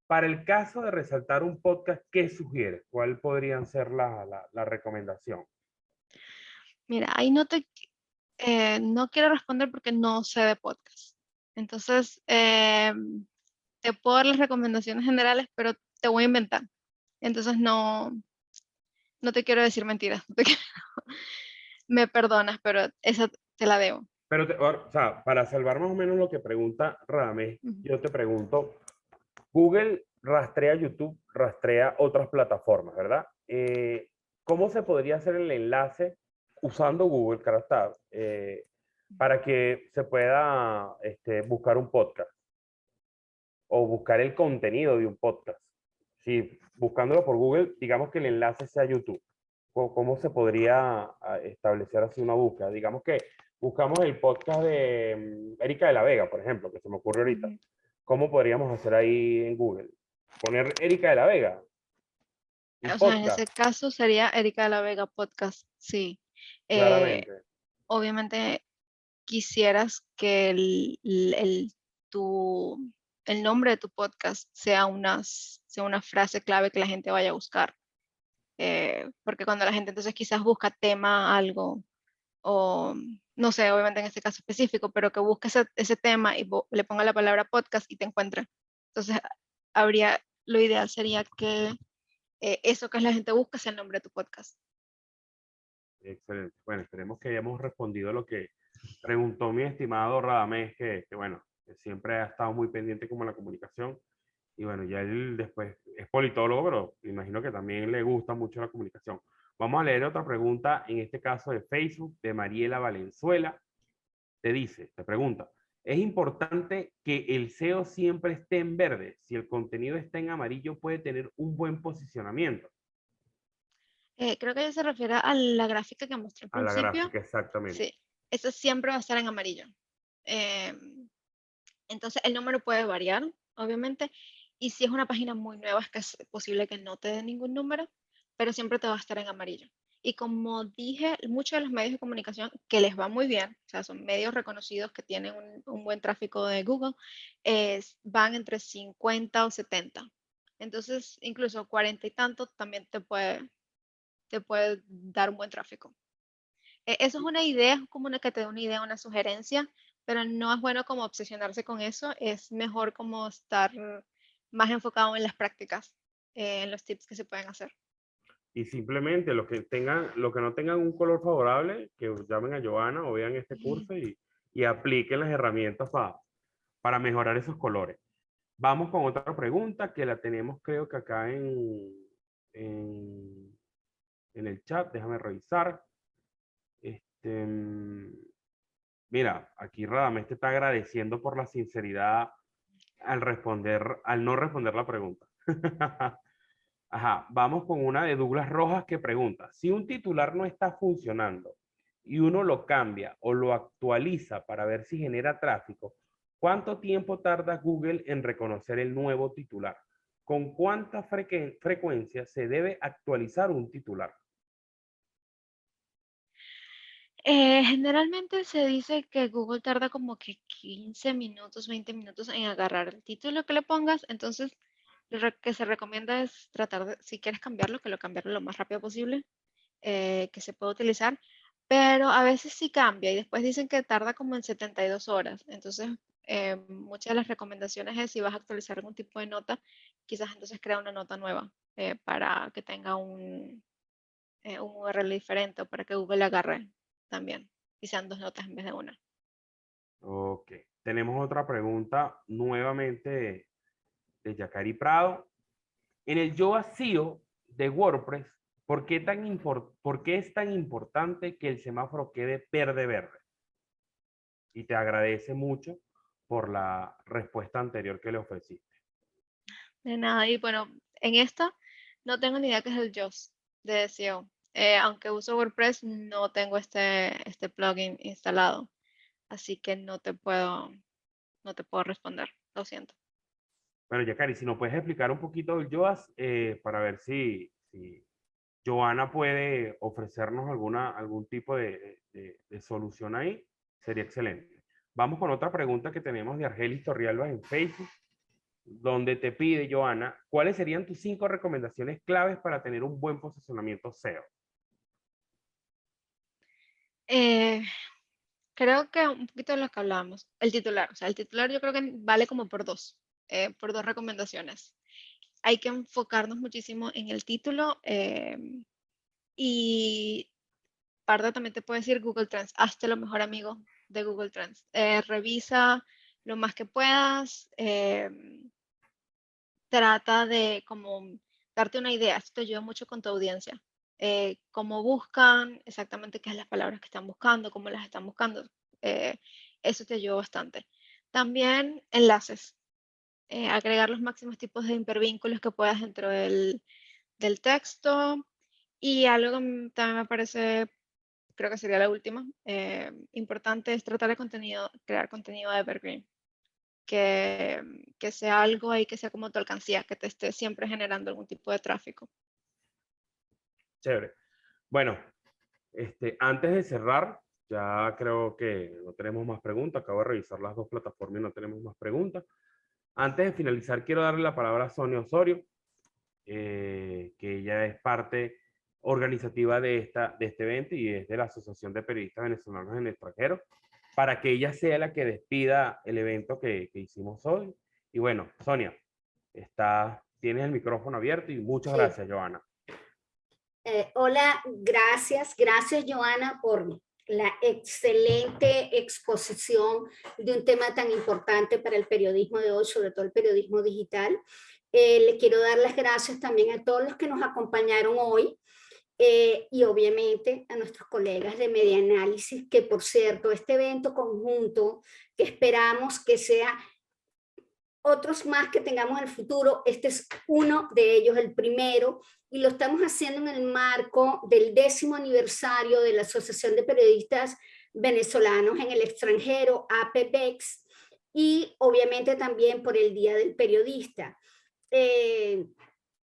Para el caso de resaltar un podcast, ¿qué sugieres? ¿Cuál podrían ser la recomendación? Mira, ahí no quiero responder porque no sé de podcast. Entonces, te puedo dar las recomendaciones generales, pero te voy a inventar. Entonces no te quiero decir mentiras. Me perdonas, pero esa te la debo. Pero, o sea, para salvar más o menos lo que pregunta Radamés, Ujú. yo te pregunto, Google rastrea YouTube, rastrea otras plataformas, ¿verdad? ¿Cómo se podría hacer el enlace usando Google, claro está, para que se pueda buscar un podcast o buscar el contenido de un podcast? Si buscándolo por Google, digamos que el enlace sea YouTube, ¿cómo se podría establecer así una búsqueda? Digamos que buscamos el podcast de Erika de la Vega, por ejemplo, que se me ocurre ahorita. Ujú. ¿Cómo podríamos hacer ahí en Google? Poner Erika de la Vega y O sea, en podcast, ese caso sería Erika de la Vega Podcast, sí. Eh, claramente. Obviamente quisieras que tu, el nombre de tu podcast sea una frase clave que la gente vaya a buscar. Porque cuando la gente entonces quizás busca tema, algo, o no sé, obviamente en este caso específico, pero que busque ese tema y le ponga la palabra podcast y te encuentre. Entonces, lo ideal sería que eso que la gente busca sea el nombre de tu podcast. Excelente. Bueno, esperemos que hayamos respondido lo que preguntó mi estimado Radamés, que bueno, que siempre ha estado muy pendiente como en la comunicación. Y bueno, ya él después es politólogo, pero me imagino que también le gusta mucho la comunicación. Vamos a leer otra pregunta, en este caso de Facebook, de Mariela Valenzuela. Te pregunta, Es importante que el SEO siempre esté en verde. Si el contenido está en amarillo, puede tener un buen posicionamiento. Creo que ella se refiere a la gráfica que mostré al A la principio. gráfica, exactamente. Sí, eso siempre va a estar en amarillo. Entonces, el número puede variar, obviamente, y si es una página muy nueva, es que es posible que no te dé ningún número, pero siempre te va a estar en amarillo. Y como dije, muchos de los medios de comunicación que les va muy bien, o sea, son medios reconocidos que tienen un buen tráfico de Google, van entre 50 o 70. Entonces, incluso 40 y tanto también te puede dar un buen tráfico. Eso es una idea, es como una que te da una idea, una sugerencia, pero no es bueno como obsesionarse con eso, es mejor como estar más enfocado en las prácticas, en los tips que se pueden hacer. Y simplemente los que no tengan un color favorable, que llamen a Joana o vean este curso y apliquen las herramientas para mejorar esos colores. Vamos con otra pregunta que la tenemos creo que acá en, en el chat. Déjame revisar. Mira, aquí Radamés te está agradeciendo por la sinceridad al no responder la pregunta. Ajá, vamos con una de Douglas Rojas que pregunta, si un titular no está funcionando y uno lo cambia o lo actualiza para ver si genera tráfico, ¿cuánto tiempo tarda Google en reconocer el nuevo titular? ¿Con cuánta frecuencia se debe actualizar un titular? Generalmente se dice que Google tarda como que 15 minutos, 20 minutos en agarrar el título que le pongas, entonces que se recomienda es tratar de, si quieres cambiarlo, que lo cambiarlo lo más rápido posible, que se pueda utilizar, pero a veces sí cambia y después dicen que tarda como en 72 horas. Entonces, muchas de las recomendaciones es si vas a actualizar algún tipo de nota, quizás entonces crea una nota nueva para que tenga un URL diferente o para que Google la agarre también y sean dos notas en vez de una. Ok, tenemos otra pregunta nuevamente de Yacari Prado. En el yo vacío de WordPress, ¿por qué es tan importante que el semáforo quede verde-verde? Y te agradece mucho por la respuesta anterior que le ofreciste. De nada, y bueno, en esta no tengo ni idea qué es el JOS de SEO. Aunque uso WordPress, no tengo este plugin instalado, así que no te puedo responder, lo siento. Bueno, Yacari, si nos puedes explicar un poquito del YOAS para ver si Joana puede ofrecernos algún tipo de solución ahí, sería excelente. Vamos con otra pregunta que tenemos de Argelis Torrialba en Facebook, donde te pide, Joana, ¿cuáles serían tus 5 recomendaciones claves para tener un buen posicionamiento SEO? Eh, Creo que un poquito de lo que hablábamos, el titular, o sea, el titular yo creo que vale como por dos recomendaciones. Hay que enfocarnos muchísimo en el título y parte también te puede decir Google Trends, hazte lo mejor amigo de Google Trends. Revisa lo más que puedas, trata de como darte una idea, esto te ayuda mucho con tu audiencia. Cómo buscan, exactamente qué es las palabras que están buscando, cómo las están buscando. eh, Eso te ayuda bastante. También enlaces, agregar los máximos tipos de hipervínculos que puedas dentro del texto. Y algo que también me parece, creo que sería la última, importante es tratar de crear contenido de evergreen, que sea algo ahí que sea como tu alcancía, que te esté siempre generando algún tipo de tráfico. Chévere. Bueno, antes de cerrar, ya creo que no tenemos más preguntas. Acabo de revisar las dos plataformas y no tenemos más preguntas. Antes de finalizar, quiero darle la palabra a Sonia Osorio, que ella es parte organizativa de este evento y es de la Asociación de Periodistas Venezolanos en el Extranjero, para que ella sea la que despida el evento que hicimos hoy. Y bueno, Sonia, tienes el micrófono abierto y muchas Sí. gracias, Joana. Hola, gracias Joana por la excelente exposición de un tema tan importante para el periodismo de hoy, sobre todo el periodismo digital. Le quiero dar las gracias también a todos los que nos acompañaron hoy y obviamente a nuestros colegas de Medianálisis, que por cierto, este evento conjunto que esperamos que sea otros más que tengamos en el futuro, este es uno de ellos, el primero, y lo estamos haciendo en el marco del 10º aniversario de la Asociación de Periodistas Venezolanos en el Extranjero, APVEX, y obviamente también por el Día del Periodista.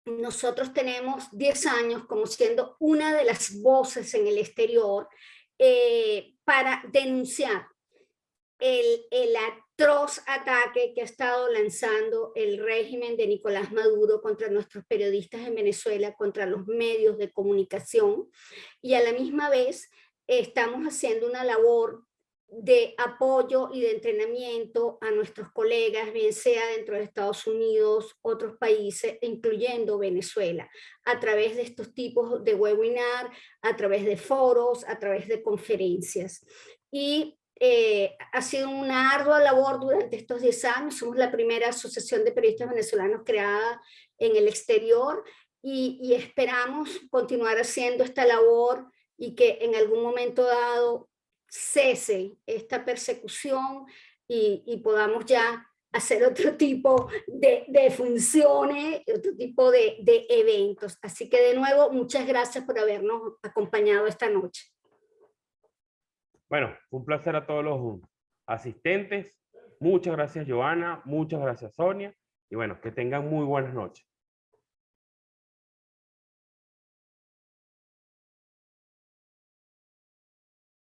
Nosotros tenemos 10 años como siendo una de las voces en el exterior para denunciar el atroz ataque que ha estado lanzando el régimen de Nicolás Maduro contra nuestros periodistas en Venezuela, contra los medios de comunicación, y a la misma vez estamos haciendo una labor de apoyo y de entrenamiento a nuestros colegas, bien sea dentro de Estados Unidos, otros países, incluyendo Venezuela, a través de estos tipos de webinar, a través de foros, a través de conferencias. Y ha sido una ardua labor durante estos 10 años. Somos la primera asociación de periodistas venezolanos creada en el exterior y esperamos continuar haciendo esta labor y que en algún momento dado cese esta persecución y podamos ya hacer otro tipo de funciones, otro tipo de eventos. Así que de nuevo, muchas gracias por habernos acompañado esta noche. Bueno, un placer a todos los asistentes. Muchas gracias, Joana. Muchas gracias, Sonia. Y bueno, que tengan muy buenas noches.